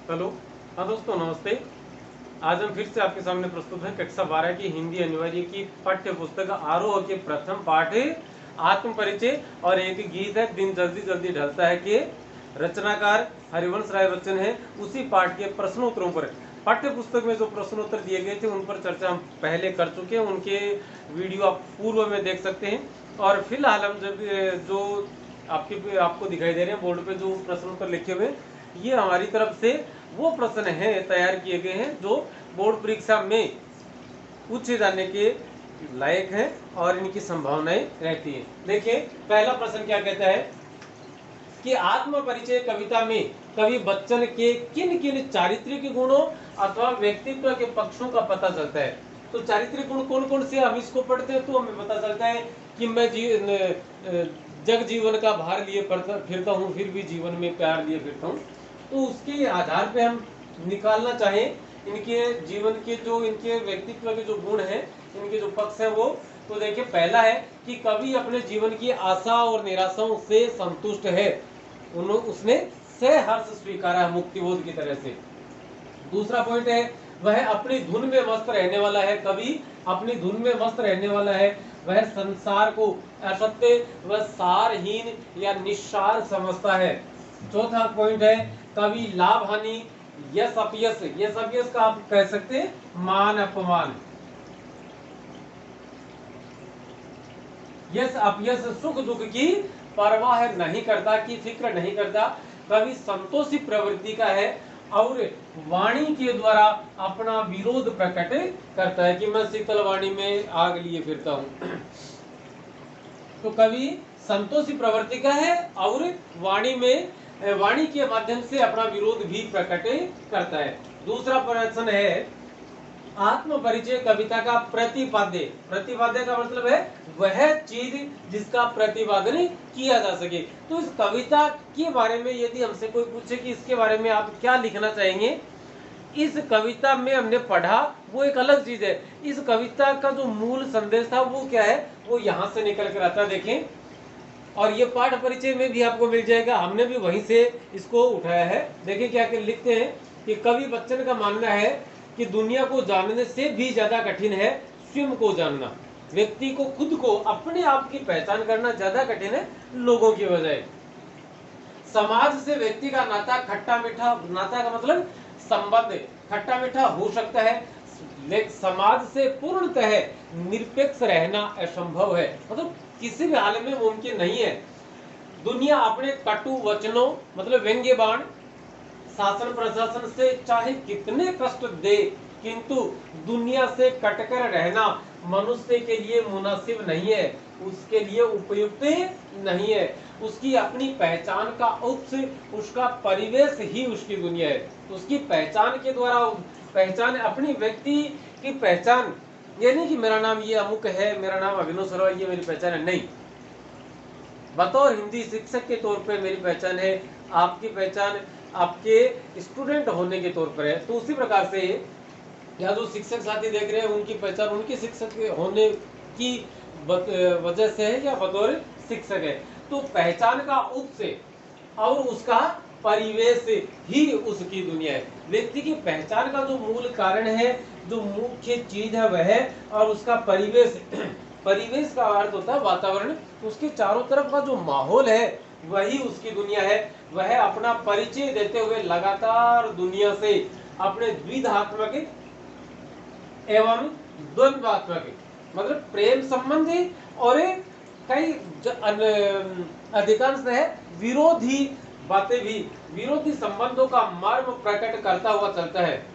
Hello. हाँ दोस्तों, नमस्ते। आज हम फिर से आपके सामने प्रस्तुत हैं कक्षा 12 की हिंदी अनिवार्य की पाठ्य पुस्तक आरोह के प्रथम पाठ आत्म परिचय और एक गीत है दिन जल्दी जल्दी ढलता है के रचनाकार हरिवंश राय बच्चन है। उसी पाठ के प्रश्नोत्तरों पर पाठ्य पुस्तक में जो प्रश्नोत्तर दिए गए थे उन पर चर्चा हम पहले कर चुके हैं। उनके वीडियो आप पूर्व में देख सकते हैं। और फिलहाल हम जब जो आपको दिखाई दे रहे हैं बोर्ड पे जो प्रश्नोत्तर लिखे हुए, ये हमारी तरफ से वो प्रश्न हैं तैयार किए गए हैं जो बोर्ड परीक्षा में पूछे जाने के लायक हैं और इनकी संभावनाएं रहती हैं। देखिए, पहला प्रश्न क्या कहता है कि आत्म परिचय कविता में कवि बच्चन के किन किन चारित्रिक गुणों अथवा व्यक्तित्व के पक्षों का पता चलता है। तो चारित्रिक गुण कौन कौन से, हम इसको पढ़ते हैं तो हमें पता चलता है कि मैं जग जीवन का भार लिए फिरता हूँ, फिर भी जीवन में प्यार लिए फिरता हूँ। तो उसके आधार पे हम निकालना चाहें इनके जीवन के जो इनके व्यक्तित्व के जो गुण हैं, इनके जो पक्ष हैं वो, तो देखिए पहला है कि कवि अपने जीवन की आशा और निराशाओं से संतुष्ट है, उसने सहर्ष स्वीकारा है मुक्तिबोध की तरह से। दूसरा पॉइंट है वह अपनी धुन में मस्त रहने वाला है, कवि अपनी धुन में मस्त रहने वाला है, वह संसार को असत्य व सारहीन या निस्सार समझता है। चौथा पॉइंट है कवि लाभ हानि यश अपयश का आप कह सकते हैं मान अपमान, यश अपयश सुख दुख की परवाह नहीं करता, की फिक्र नहीं करता। कवि संतोषी प्रवृत्ति का है और वाणी के द्वारा अपना विरोध प्रकट करता है कि मैं शीतल वाणी में आग लिए फिरता हूं। तो कवि संतोषी प्रवृत्ति का है और वाणी के माध्यम से अपना विरोध भी प्रकट करता है। दूसरा प्रश्न है आत्म परिचय कविता का प्रतिपाद्य का मतलब है वह चीज जिसका प्रतिपादन किया जा सके। तो इस कविता के बारे में यदि हमसे कोई पूछे कि इसके बारे में आप क्या लिखना चाहेंगे, इस कविता में हमने पढ़ा वो एक अलग चीज है। इस कविता का जो मूल संदेश था वो क्या है, वो यहाँ से निकल कर आता है। देखें, और ये पाठ परिचय में भी आपको मिल जाएगा, हमने भी वहीं से इसको उठाया है। देखिए क्या लिखते हैं कि कवि बच्चन का मानना है कि दुनिया को जानने से भी ज्यादा कठिन है स्वयं को जानना। व्यक्ति को खुद को अपने आप की पहचान करना ज्यादा कठिन है लोगों की बजाय। समाज से व्यक्ति का नाता खट्टा मीठा, नाता का मतलब संबंध खट्टा मीठा हो सकता है, लेकिन समाज से पूर्णतः निरपेक्ष रहना असंभव है, मतलब किसी भी हाल में मुमकिन नहीं है। दुनिया अपने कटु वचनों मतलब व्यंग्य बाण शासन प्रशासन से चाहे कितने कष्ट दे, किंतु दुनिया से कटकर रहना मनुष्य के लिए मुनासिब नहीं है, उसके लिए उपयुक्त नहीं है। उसकी अपनी पहचान का उत्स उसका परिवेश ही उसकी दुनिया है। उसकी पहचान के द्वारा पहचान अपनी व्यक्ति की पहचान, ये नहीं कि मेरा नाम ये अमुक है, मेरा नाम अभिनव सरवा, ये मेरी पहचान है, नहीं। बतौर हिंदी शिक्षक के तौर पर मेरी पहचान है, आपकी पहचान आपके स्टूडेंट होने के तौर पर है। तो उसी प्रकार से या जो शिक्षक साथी देख रहे हैं उनकी पहचान उनके शिक्षक होने की वजह से है या बतौर शिक्षक है। तो पहचान का उत्स और उसका परिवेश ही उसकी दुनिया है। व्यक्ति की पहचान का जो मूल कारण है, जो मुख्य चीज है वह है, और उसका परिवेश परिवेश का अर्थ होता है वातावरण, उसके चारों तरफ का जो माहौल है वही उसकी दुनिया है। वह अपना परिचय देते हुए लगातार दुनिया से अपने द्विधात्मक एवं द्वंद्वात्मक मतलब प्रेम संबंधी और कई अधिकांश है विरोधी बातें भी, विरोधी संबंधों का मर्म प्रकट करता हुआ चलता है।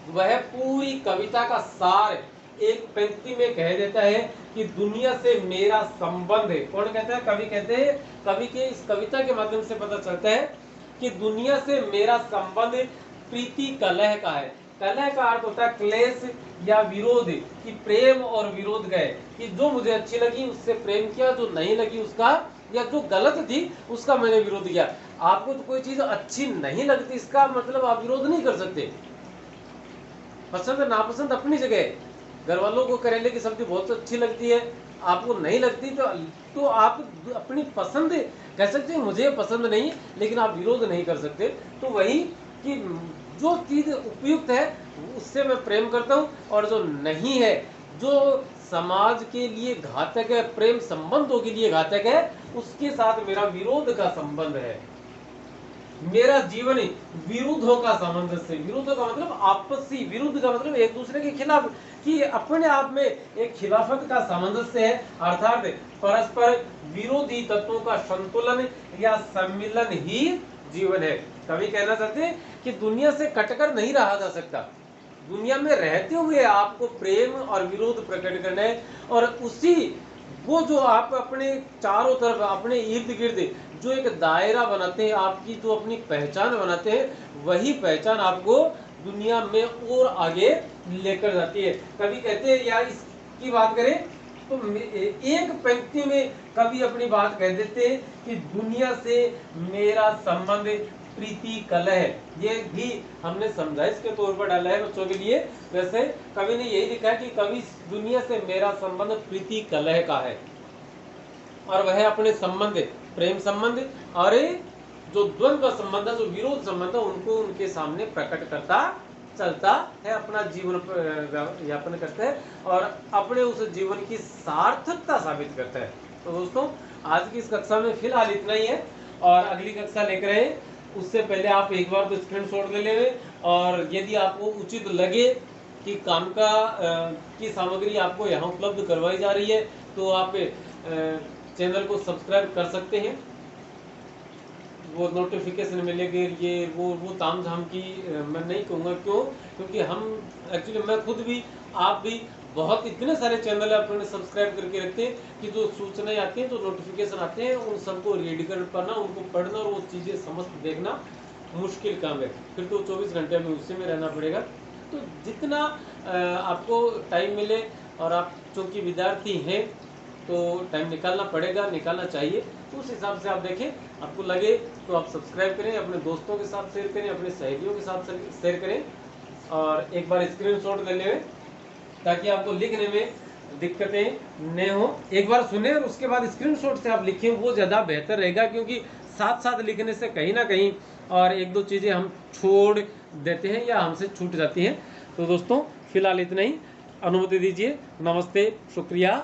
वह पूरी कविता का सार एक पंक्ति में कह देता है कि दुनिया से मेरा संबंध है। कौन कहता है? कवि कहते हैं। कवि के इस कविता के माध्यम से पता चलता है कि दुनिया से मेरा संबंध प्रीति कलह का है। कलह का अर्थ होता है क्लेश या विरोध, कि प्रेम और विरोध गए, कि जो मुझे अच्छी लगी उससे प्रेम किया, जो नहीं लगी उसका, या जो गलत थी उसका मैंने विरोध किया। आपको तो कोई चीज अच्छी नहीं लगती इसका मतलब आप विरोध नहीं कर सकते। पसंद नापसंद अपनी जगह, घर वालों को करेले की सब्जी बहुत अच्छी लगती है, आपको नहीं लगती तो आप अपनी पसंद कह सकते हैं मुझे पसंद नहीं, लेकिन आप विरोध नहीं कर सकते। तो वही कि जो चीज उपयुक्त है उससे मैं प्रेम करता हूँ, और जो नहीं है, जो समाज के लिए घातक है, प्रेम संबंधों के लिए घातक है, उसके साथ मेरा विरोध का संबंध है। मेरा जीवन विरुद्धों का सामंजस्य, विरुद्धों का मतलब आपसी, विरुद्ध का मतलब एक दूसरे के खिलाफ, कि अपने आप में एक खिलाफत का सामंजस्य है, अर्थात परस्पर विरोधी तत्वों का संतुलन या सम्मिलन ही जीवन है। कवि कहना चाहते हैं कि दुनिया से कटकर नहीं रहा जा सकता, दुनिया में रहते हुए आपको प्रेम और विरोध प्रकट करना है, और उसी वो जो आप अपने चारों तरफ, अपने इर्द गिर्द जो एक दायरा बनाते हैं, आपकी जो अपनी पहचान बनाते हैं, वही पहचान आपको दुनिया में और आगे लेकर जाती है। कभी कहते हैं, या इसकी बात करें तो एक पंक्ति में कवि अपनी बात कह देते हैं कि दुनिया से मेरा संबंध प्रीति कलह, ये भी हमने समझाइश के तौर पर डाला है बच्चों के लिए। वैसे कवि ने यही लिखा है कि कवि दुनिया से मेरा संबंध प्रीति कलह का है, और वह अपने संबंध, प्रेम संबंध और जो द्वंद्व संबंध है, जो विरोध संबंध है, उनको उनके सामने प्रकट करता चलता है, अपना जीवन यापन करता है और अपने उस जीवन की सार्थकता साबित करता है। तो दोस्तों, आज की इस कक्षा में फिलहाल इतना ही है, और अगली कक्षा लेकर आए उससे पहले आप एक बार तो स्क्रीनशॉट ले लेंगे, और यदि आपको उचित लगे कि काम का की सामग्री आपको यहाँ उपलब्ध करवाई जा रही है, तो आप चैनल को सब्सक्राइब कर सकते हैं, वो नोटिफिकेशन मिलेगी। ये वो तामझाम की मैं नहीं कहूँगा, क्यों? क्योंकि हम एक्चुअली, मैं खुद भी, आप भी, बहुत इतने सारे चैनल अपने सब्सक्राइब करके रखते हैं कि जो सूचनाएं आती हैं, जो नोटिफिकेशन आते हैं, उन सबको रीड कर पाना, उनको पढ़ना और वो चीज़ें समझ देखना मुश्किल काम है। फिर तो 24 घंटे में उसी में रहना पड़ेगा। तो जितना आपको टाइम मिले, और आप चूँकि विद्यार्थी हैं तो टाइम निकालना पड़ेगा, निकालना चाहिए, तो उस हिसाब से आप देखें। आपको लगे तो आप सब्सक्राइब करें, अपने दोस्तों के साथ शेयर करें, अपने सहेलियों के साथ शेयर करें, और एक बार स्क्रीनशॉट ले लें ताकि आपको लिखने में दिक्कतें न हो। एक बार सुने और उसके बाद स्क्रीनशॉट से आप लिखें, वो ज़्यादा बेहतर रहेगा, क्योंकि साथ साथ लिखने से कहीं ना कहीं और एक दो चीज़ें हम छोड़ देते हैं या हमसे छूट जाती हैं। तो दोस्तों, फिलहाल इतना ही, अनुमति दीजिए। नमस्ते, शुक्रिया।